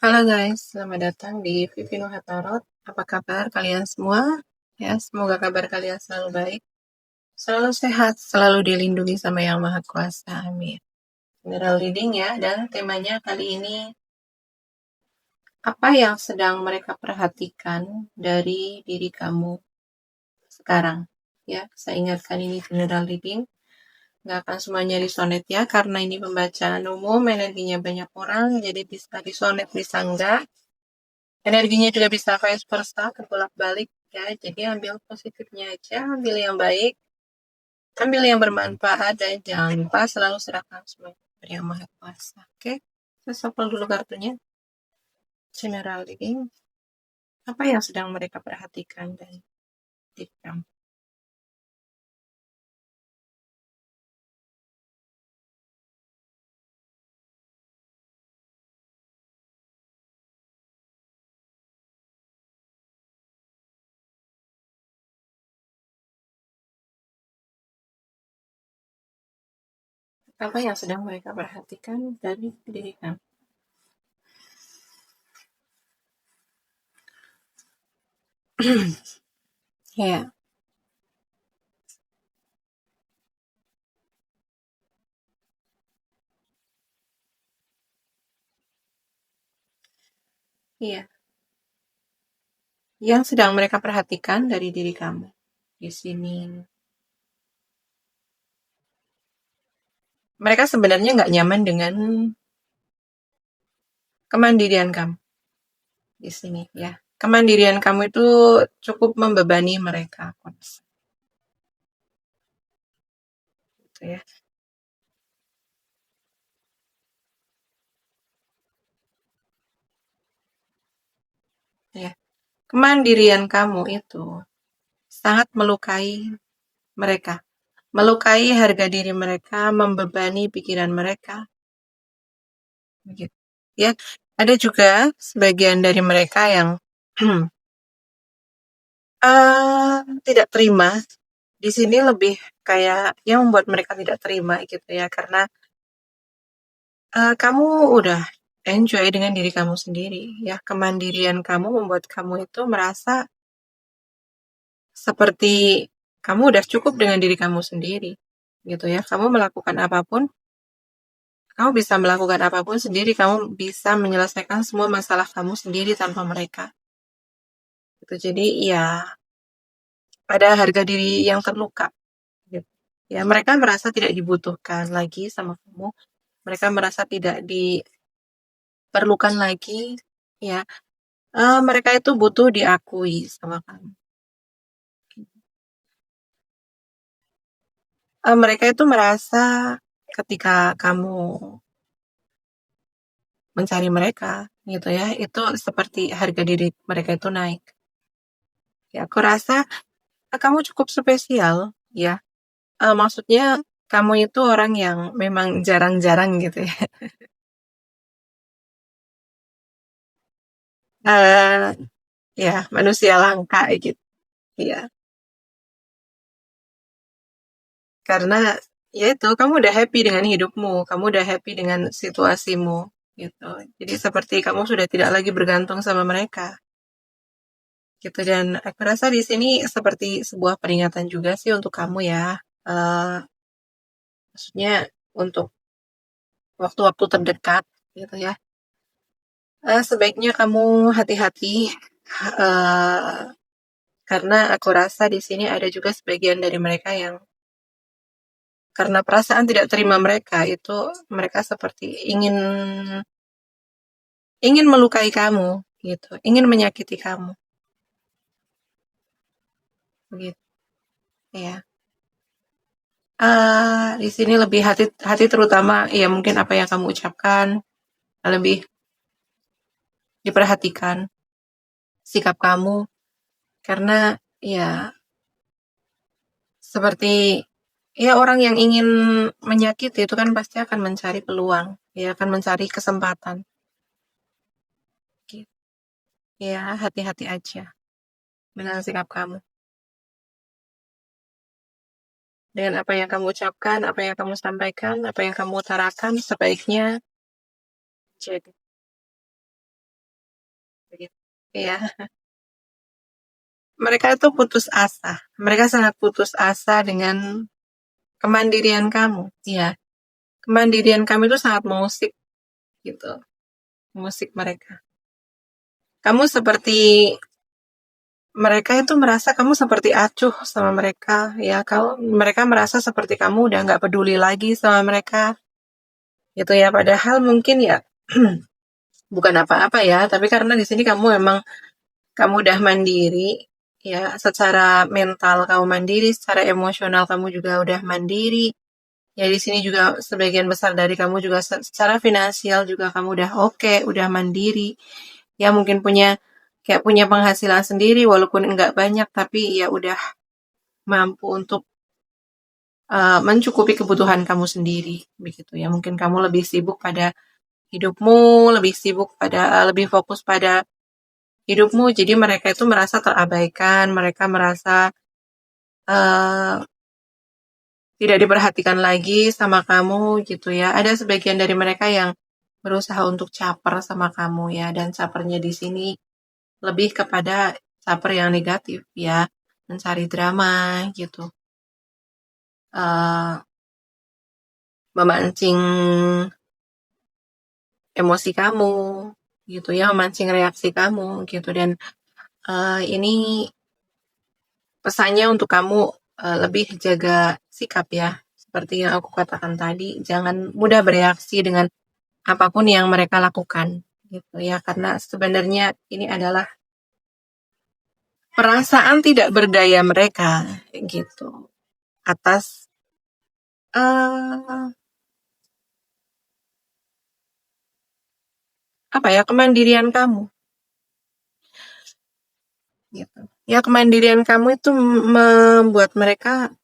Halo guys, selamat datang di Vivi Nuha Tarot. Apa kabar kalian semua? Ya, semoga kabar kalian selalu baik, selalu sehat, selalu dilindungi sama Yang Maha Kuasa. Amin. General reading ya, dan temanya kali ini apa yang sedang mereka perhatikan dari diri kamu sekarang? Ya, saya ingatkan ini general reading. Nggak akan semuanya resonate ya, karena ini pembacaan umum, energinya banyak orang, jadi bisa resonate, bisa enggak. Energinya juga bisa vice versa, kebolak-balik ya. Jadi ambil positifnya aja, ambil yang baik, ambil yang bermanfaat, dan jangan lupa selalu serahkan semuanya kepada Yang Maha Kuasa. Oke, saya shuffle dulu kartunya. General reading. Apa yang sedang mereka perhatikan dan dikam? Apa yang sedang mereka perhatikan dari diri kamu? Ya, iya. Yang sedang mereka perhatikan dari diri kamu di sini. Mereka sebenarnya nggak nyaman dengan kemandirian kamu di sini ya. Kemandirian kamu itu cukup membebani mereka, aku rasa. Gitu ya. Ya. Kemandirian kamu itu sangat melukai mereka. Melukai harga diri mereka, membebani pikiran mereka. Begitu. Ya, ada juga sebagian dari mereka yang tidak terima. Di sini lebih kayak yang membuat mereka tidak terima gitu ya, karena kamu udah enjoy dengan diri kamu sendiri ya. Kemandirian kamu membuat kamu itu merasa seperti kamu udah cukup dengan diri kamu sendiri gitu ya. Kamu melakukan apapun, kamu bisa melakukan apapun sendiri, kamu bisa menyelesaikan semua masalah kamu sendiri tanpa mereka. Gitu. Jadi ya ada harga diri yang terluka gitu. Ya, mereka merasa tidak dibutuhkan lagi sama kamu. Mereka merasa tidak diperlukan lagi ya. Mereka itu butuh diakui sama kamu. Mereka itu merasa ketika kamu mencari mereka gitu ya, itu seperti harga diri mereka itu naik. Ya, aku rasa kamu cukup spesial ya. Maksudnya kamu itu orang yang memang jarang-jarang gitu ya. Eh, ya, manusia langka gitu. Ya, karena ya itu kamu udah happy dengan hidupmu, kamu udah happy dengan situasimu gitu. Jadi seperti kamu sudah tidak lagi bergantung sama mereka. Gitu, dan aku rasa di sini seperti sebuah peringatan juga sih untuk kamu ya. Maksudnya untuk waktu-waktu terdekat gitu ya. Sebaiknya kamu hati-hati eh, karena aku rasa di sini ada juga sebagian dari mereka yang karena perasaan tidak terima mereka itu mereka seperti ingin melukai kamu gitu, ingin menyakiti kamu gitu ya. Di sini lebih hati terutama ya mungkin apa yang kamu ucapkan lebih diperhatikan sikap kamu karena ya seperti ya orang yang ingin menyakiti itu kan pasti akan mencari peluang, ya akan mencari kesempatan. Gitu. Ya hati-hati aja dengan sikap kamu, dengan apa yang kamu ucapkan, apa yang kamu sampaikan, apa yang kamu utarakan sebaiknya jadi. Ya, mereka itu putus asa. Mereka sangat putus asa dengan kemandirian kamu. Ya, kemandirian kamu itu sangat musik gitu. Musik mereka. Kamu seperti mereka itu merasa kamu seperti acuh sama mereka. Ya, mereka merasa seperti kamu udah nggak peduli lagi sama mereka. Gitu ya. Padahal mungkin ya bukan apa-apa ya. Tapi karena di sini kamu udah mandiri. Ya, secara mental kamu mandiri, secara emosional kamu juga udah mandiri. Ya di sini juga sebagian besar dari kamu juga secara finansial juga kamu udah oke, udah mandiri. Ya mungkin punya penghasilan sendiri walaupun enggak banyak tapi ya udah mampu untuk mencukupi kebutuhan kamu sendiri begitu ya. Mungkin kamu lebih sibuk pada hidupmu, lebih fokus pada hidupmu. Jadi mereka itu merasa terabaikan, mereka merasa uh, tidak diperhatikan lagi sama kamu gitu ya. Ada sebagian dari mereka yang berusaha untuk caper sama kamu ya, dan capernya di sini lebih kepada caper yang negatif ya, mencari drama gitu, uh, memancing emosi kamu gitu ya, memancing reaksi kamu gitu. Dan ini pesannya untuk kamu lebih jaga sikap ya, seperti yang aku katakan tadi, jangan mudah bereaksi dengan apapun yang mereka lakukan gitu ya, karena sebenarnya ini adalah perasaan tidak berdaya mereka gitu atas uh, apa ya, kemandirian kamu gitu ya. Kemandirian kamu itu membuat mereka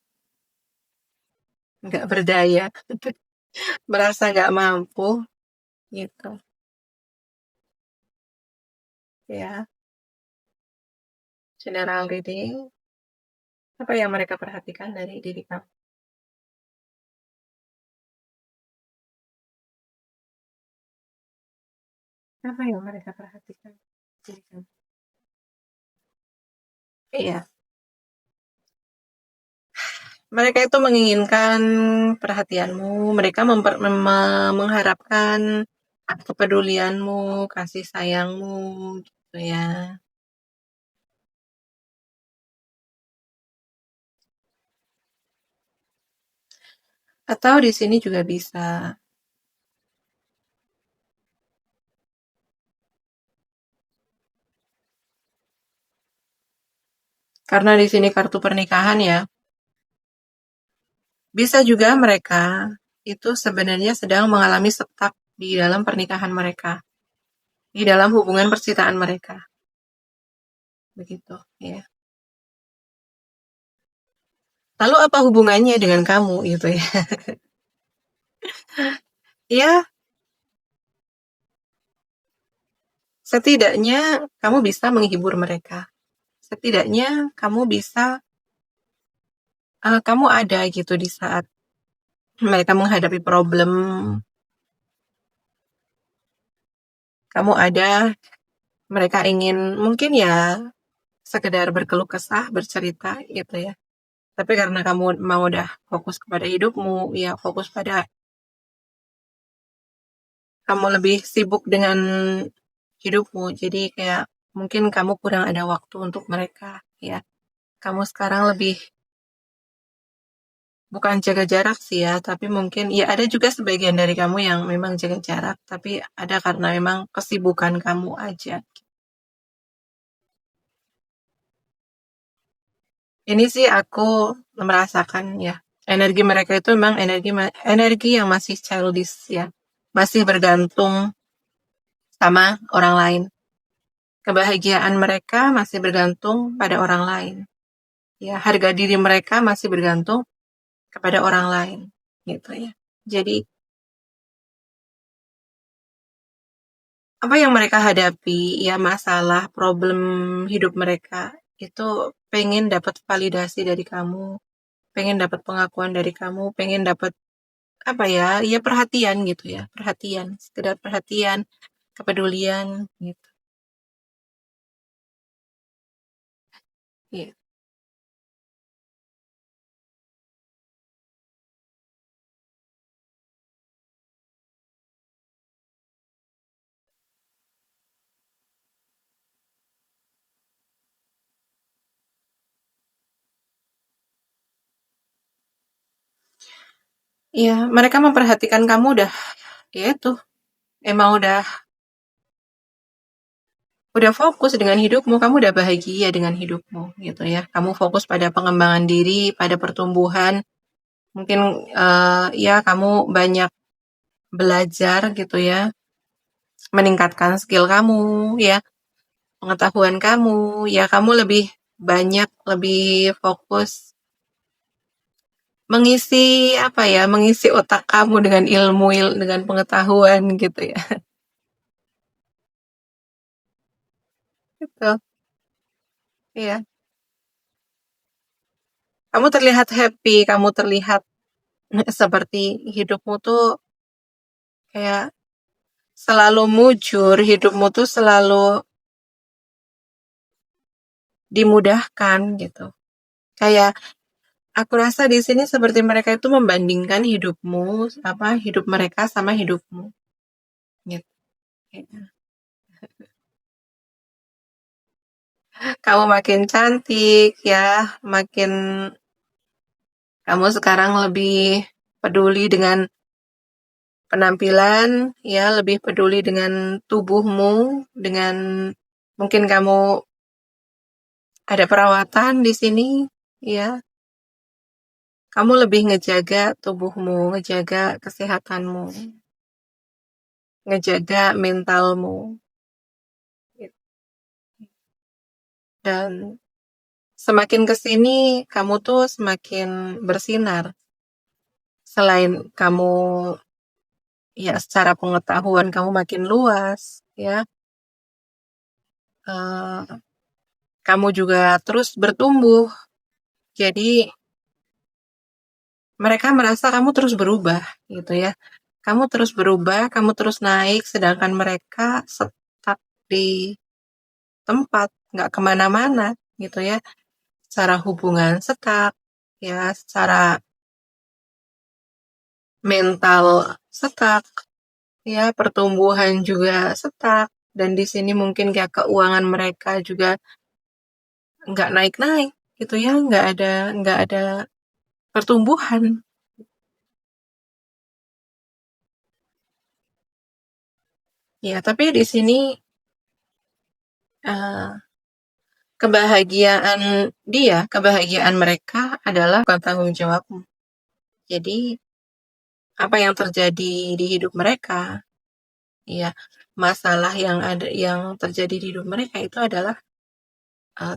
nggak berdaya, merasa nggak mampu gitu ya. General reading, apa yang mereka perhatikan dari diri kamu? Apa yang mereka perhatikan diri kamu? Iya, mereka itu menginginkan perhatianmu, mereka mengharapkan kepedulianmu, kasih sayangmu, gitu ya. Atau di sini juga bisa, karena di sini kartu pernikahan ya, bisa juga mereka itu sebenarnya sedang mengalami stuck di dalam pernikahan mereka, di dalam hubungan percintaan mereka, begitu ya. Lalu apa hubungannya dengan kamu gitu ya? Ya, setidaknya kamu bisa menghibur mereka. Setidaknya kamu ada gitu di saat mereka menghadapi problem. Kamu ada, mereka ingin mungkin ya sekedar berkeluh kesah, bercerita gitu ya. Tapi karena kamu mau udah fokus kepada hidupmu, ya fokus pada kamu lebih sibuk dengan hidupmu. Jadi kayak mungkin kamu kurang ada waktu untuk mereka ya. Kamu sekarang lebih bukan jaga jarak sih ya, tapi mungkin ya ada juga sebagian dari kamu yang memang jaga jarak, tapi ada karena memang kesibukan kamu aja. Ini sih aku merasakan ya, energi mereka itu memang energi yang masih childish ya, masih bergantung sama orang lain. Kebahagiaan mereka masih bergantung pada orang lain. Ya, harga diri mereka masih bergantung kepada orang lain, gitu ya. Jadi apa yang mereka hadapi, ya masalah, problem hidup mereka itu pengen dapat validasi dari kamu, pengen dapat pengakuan dari kamu, pengen dapat apa ya, ya perhatian gitu ya, perhatian, sekedar perhatian, kepedulian gitu. Iya. Iya, mereka memperhatikan kamu ya itu, emang udah fokus dengan hidupmu, kamu udah bahagia dengan hidupmu gitu ya. Kamu fokus pada pengembangan diri, pada pertumbuhan. Mungkin ya kamu banyak belajar gitu ya, meningkatkan skill kamu ya, pengetahuan kamu, ya kamu lebih banyak, lebih fokus mengisi apa ya, mengisi otak kamu dengan ilmu, dengan pengetahuan gitu ya. Gitu. Iya. Kamu terlihat happy, kamu terlihat seperti hidupmu tuh kayak selalu mujur, hidupmu tuh selalu dimudahkan gitu. Kayak aku rasa di sini seperti mereka itu membandingkan hidup mereka sama hidupmu gitu. Kamu makin cantik ya, makin kamu sekarang lebih peduli dengan penampilan, ya, lebih peduli dengan tubuhmu, dengan mungkin kamu ada perawatan di sini, ya. Kamu lebih ngejaga tubuhmu, ngejaga kesehatanmu, ngejaga mentalmu. Gitu. Dan semakin ke sini, kamu tuh semakin bersinar. Selain kamu, ya secara pengetahuan kamu makin luas, ya. eh, Kamu juga terus bertumbuh. Jadi mereka merasa kamu terus berubah, gitu ya. Kamu terus berubah, kamu terus naik, sedangkan mereka stuck di tempat, nggak kemana-mana, gitu ya. Secara hubungan stuck, ya, secara mental stuck, ya, pertumbuhan juga stuck. Dan di sini mungkin kayak keuangan mereka juga nggak naik-naik, gitu ya, nggak ada pertumbuhan. Ya, tapi di sini eh, kebahagiaan mereka adalah bukan tanggung jawabmu. Jadi apa yang terjadi di hidup mereka, ya masalah yang terjadi di hidup mereka itu adalah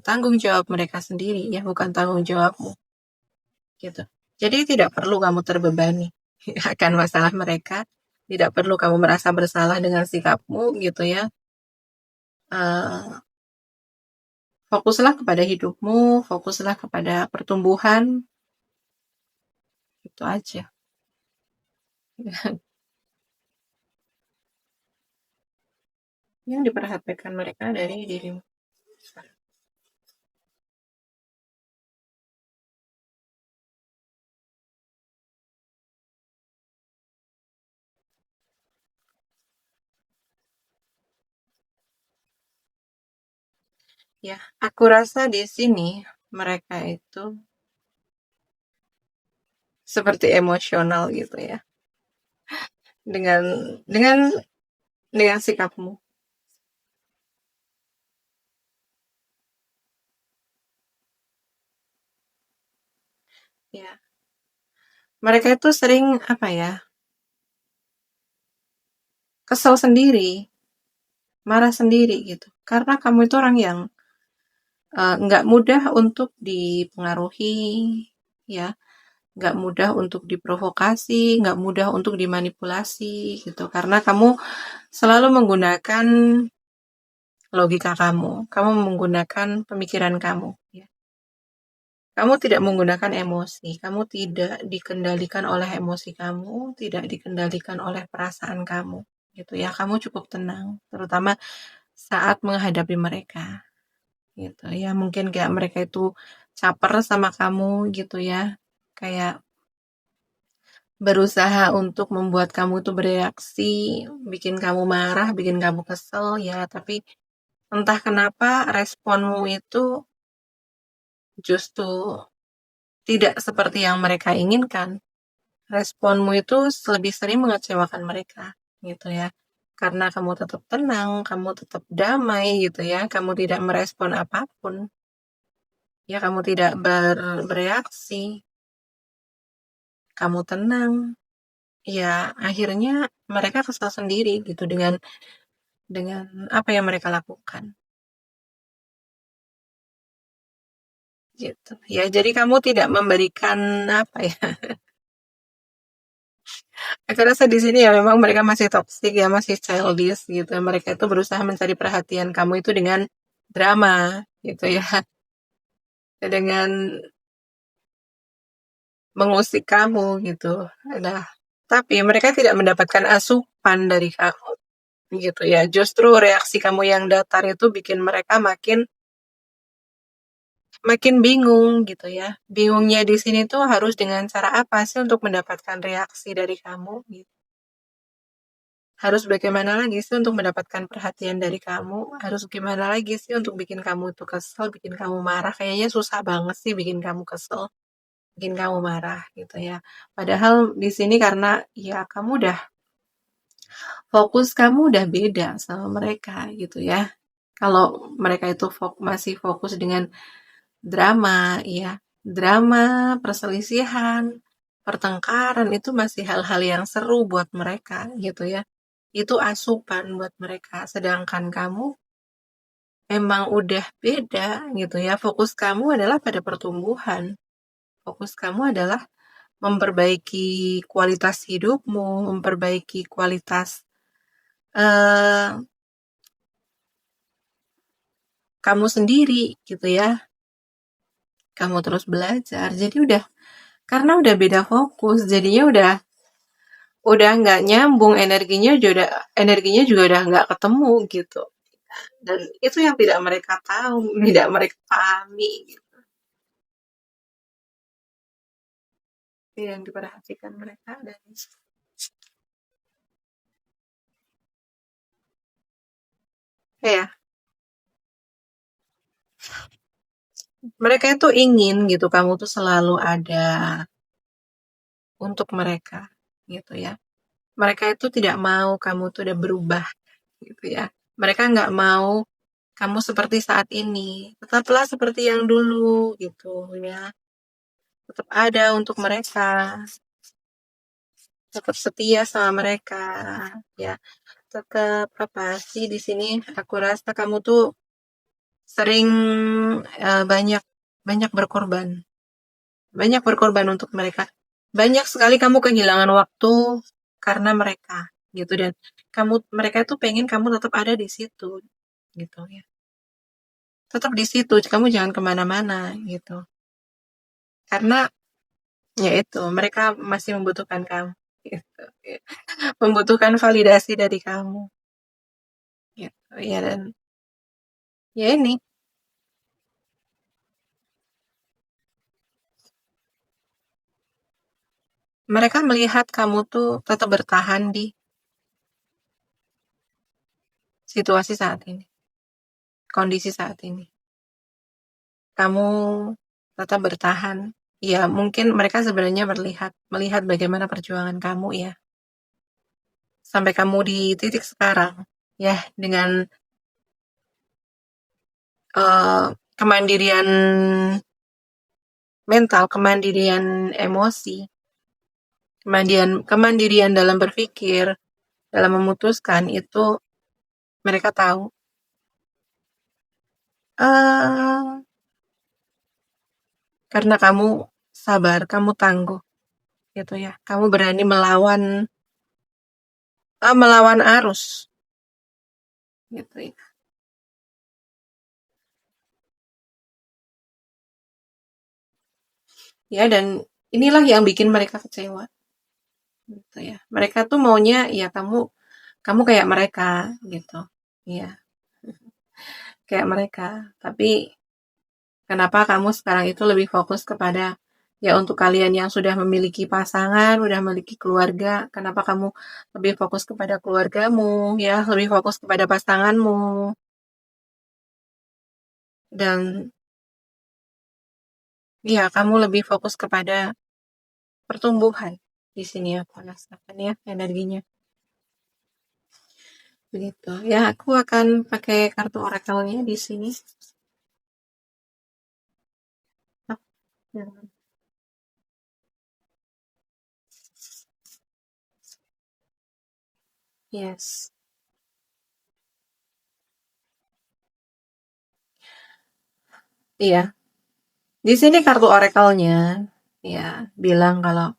tanggung jawab mereka sendiri, ya bukan tanggung jawabmu, gitu. Jadi tidak perlu kamu terbebani akan masalah mereka, tidak perlu kamu merasa bersalah dengan sikapmu, gitu ya. Eh, Fokuslah kepada hidupmu, fokuslah kepada pertumbuhan, itu aja. Yang diperhatikan mereka dari dirimu. Ya, aku rasa di sini mereka itu seperti emosional gitu ya. Dengan dengan dengan sikapmu. Ya. Mereka itu sering apa ya? Kesel sendiri, marah sendiri gitu. Karena kamu itu orang yang nggak mudah untuk dipengaruhi, ya, nggak mudah untuk diprovokasi, nggak mudah untuk dimanipulasi gitu. Karena kamu selalu menggunakan logika kamu menggunakan pemikiran kamu. Ya. Kamu tidak menggunakan emosi, kamu tidak dikendalikan oleh emosi kamu, tidak dikendalikan oleh perasaan kamu, gitu ya. Kamu cukup tenang, terutama saat menghadapi mereka. gitu ya. Mungkin kayak mereka itu caper sama kamu gitu ya, kayak berusaha untuk membuat kamu tuh bereaksi, bikin kamu marah, bikin kamu kesel ya, tapi entah kenapa responmu itu justru tidak seperti yang mereka inginkan. Responmu itu lebih sering mengecewakan mereka gitu ya. Karena kamu tetap tenang, kamu tetap damai gitu ya, kamu tidak merespon apapun. Ya, kamu tidak bereaksi, kamu tenang. Ya, akhirnya mereka kesal sendiri gitu dengan apa yang mereka lakukan. Gitu. Ya, jadi kamu tidak memberikan apa ya? Aku rasa di sini ya memang mereka masih toxic ya, masih childish gitu. Mereka itu berusaha mencari perhatian kamu itu dengan drama gitu ya, dengan mengusik kamu gitu. Nah, tapi mereka tidak mendapatkan asupan dari kamu gitu ya. Justru reaksi kamu yang datar itu bikin mereka makin makin bingung gitu ya. Bingungnya di sini tuh harus dengan cara apa sih untuk mendapatkan reaksi dari kamu gitu. Harus bagaimana lagi sih untuk mendapatkan perhatian dari kamu? Harus gimana lagi sih untuk bikin kamu tuh kesel, bikin kamu marah? Kayaknya susah banget sih bikin kamu kesel, bikin kamu marah gitu ya. Padahal di sini karena ya kamu udah fokus kamu udah beda sama mereka gitu ya. Kalau mereka itu masih fokus dengan drama, ya, drama, perselisihan, pertengkaran itu masih hal-hal yang seru buat mereka gitu ya. Itu asupan buat mereka. Sedangkan kamu emang udah beda gitu ya. Fokus kamu adalah pada pertumbuhan. Fokus kamu adalah memperbaiki kualitas hidupmu, memperbaiki kualitas eh, kamu sendiri gitu ya. Kamu terus belajar. Jadi karena udah beda fokus, jadinya udah nggak nyambung, energinya juga udah nggak ketemu gitu. Dan itu yang tidak mereka tahu, tidak mereka pahami gitu. Yang diperhatikan mereka dan ya mereka itu ingin gitu kamu tuh selalu ada untuk mereka gitu ya. Mereka itu tidak mau kamu tuh udah berubah gitu ya. Mereka nggak mau kamu seperti saat ini. Tetaplah seperti yang dulu gitu ya. Tetap ada untuk mereka, tetap setia sama mereka ya. Tetap apa sih di sini aku rasa kamu tuh sering banyak banyak berkorban. Banyak berkorban untuk mereka. Banyak sekali kamu kehilangan waktu karena mereka gitu dan mereka tuh pengen kamu tetap ada di situ gitu ya. Tetap di situ, kamu jangan kemana-mana gitu. Karena ya itu mereka masih membutuhkan kamu gitu. Ya. Membutuhkan validasi dari kamu gitu ya dan ya ini mereka melihat kamu tuh tetap bertahan di situasi saat ini, kondisi saat ini. Kamu tetap bertahan. Ya, mungkin mereka sebenarnya melihat bagaimana perjuangan kamu ya. Sampai kamu di titik sekarang. Ya, dengan kemandirian mental, kemandirian emosi, kemandirian dalam berpikir, dalam memutuskan itu mereka tahu. Uh, karena kamu sabar, kamu tangguh, gitu ya. Kamu berani melawan arus, gitu ya. Ya dan inilah yang bikin mereka kecewa, gitu ya. Mereka tuh maunya ya kamu kayak mereka, gitu. Ya, kayak mereka. Tapi kenapa kamu sekarang itu lebih fokus kepada ya untuk kalian yang sudah memiliki pasangan, udah memiliki keluarga, kenapa kamu lebih fokus kepada keluargamu, ya, lebih fokus kepada pasanganmu, dan ya kamu lebih fokus kepada pertumbuhan. Di sini aku rasakan ya energinya. Begitu. Ya, aku akan pakai kartu orakelnya di sini. Yes. Iya. Di sini kartu orakelnya ya bilang kalau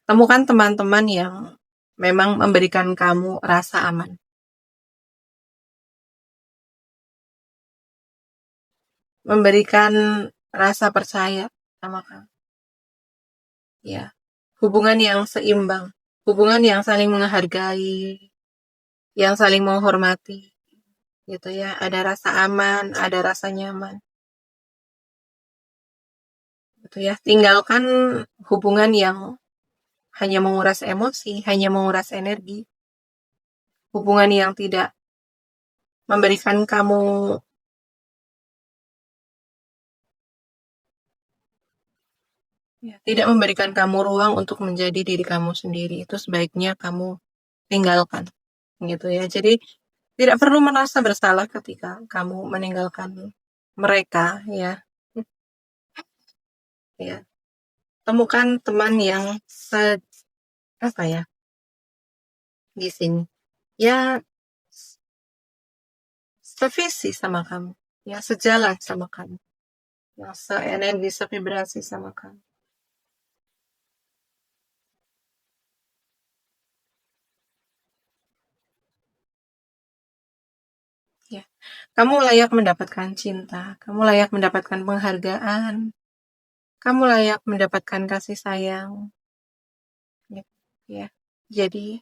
temukan teman-teman yang memang memberikan kamu rasa aman. Memberikan rasa percaya sama kamu. Ya. Hubungan yang seimbang. Hubungan yang saling menghargai. Yang saling menghormati. Gitu ya. Ada rasa aman, ada rasa nyaman. Gitu ya. Tinggalkan hubungan yang hanya menguras emosi, hanya menguras energi. Hubungan yang tidak memberikan kamu tidak memberikan kamu ruang untuk menjadi diri kamu sendiri. Itu sebaiknya kamu tinggalkan. Gitu ya. Jadi tidak perlu merasa bersalah ketika kamu meninggalkan mereka ya. Ya. Temukan teman yang apa ya? Di sini. Ya sevisi sama kamu. Ya sejalan sama kamu. Yang seenergi, sevibrasi sama kamu. Ya. Kamu layak mendapatkan cinta. Kamu layak mendapatkan penghargaan. Kamu layak mendapatkan kasih sayang. Ya. Jadi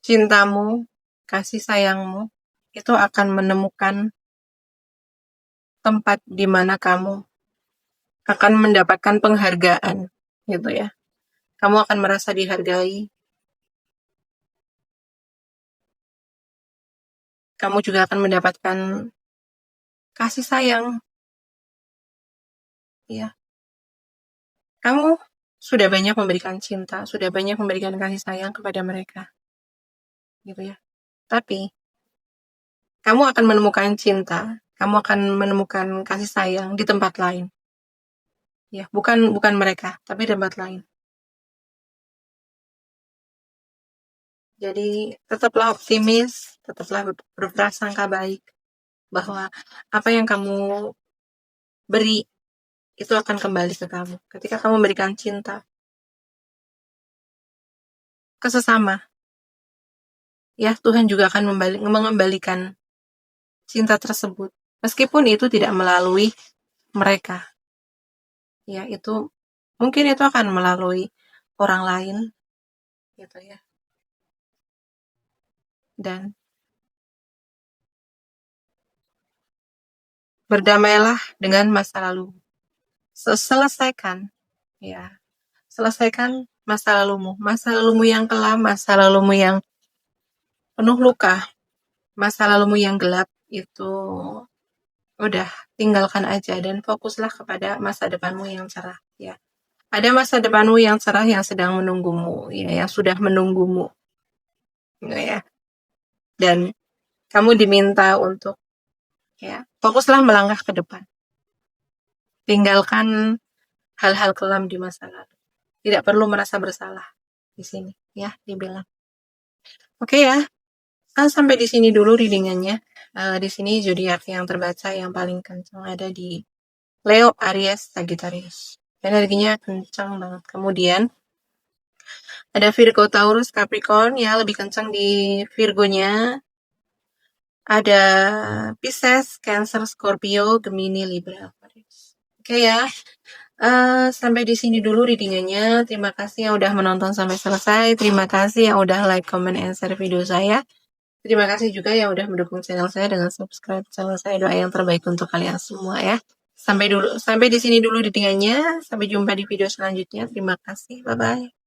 cintamu, kasih sayangmu itu akan menemukan tempat di mana kamu akan mendapatkan penghargaan, gitu ya. Kamu akan merasa dihargai. Kamu juga akan mendapatkan kasih sayang, ya. Kamu sudah banyak memberikan cinta, sudah banyak memberikan kasih sayang kepada mereka, gitu ya. Tapi kamu akan menemukan cinta, kamu akan menemukan kasih sayang di tempat lain, ya. Bukan mereka, tapi di tempat lain. Jadi tetaplah optimis, tetaplah berprasangka baik bahwa apa yang kamu beri itu akan kembali ke kamu. Ketika kamu memberikan cinta ke sesama, ya Tuhan juga akan mengembalikan cinta tersebut. Meskipun itu tidak melalui mereka. Ya, itu mungkin itu akan melalui orang lain gitu ya. Dan berdamailah dengan masa lalu. Selesaikan ya. Selesaikan masa lalumu yang kelam, masa lalumu yang penuh luka, masa lalumu yang gelap itu udah tinggalkan aja dan fokuslah kepada masa depanmu yang cerah ya. Ada masa depanmu yang cerah yang sedang menunggumu ya, yang sudah menunggumu ya. Dan kamu diminta untuk ya, fokuslah melangkah ke depan. Tinggalkan hal-hal kelam di masa lalu. Tidak perlu merasa bersalah di sini ya, dibilang. Oke ya. Sampai di sini dulu readingannya. Di sini zodiak yang terbaca yang paling kencang ada di Leo, Aries, Sagittarius. Energinya kencang banget. Kemudian ada Virgo, Taurus, Capricorn ya, lebih kencang di Virgonya. Ada Pisces, Cancer, Scorpio, Gemini, Libra, Aquarius. Oke ya. Sampai di sini dulu readingannya. Terima kasih yang udah menonton sampai selesai. Terima kasih yang udah like, comment, and share video saya. Terima kasih juga yang udah mendukung channel saya dengan subscribe channel saya. Doa yang terbaik untuk kalian semua ya. Sampai di sini dulu readingannya. Sampai jumpa di video selanjutnya. Terima kasih. Bye bye.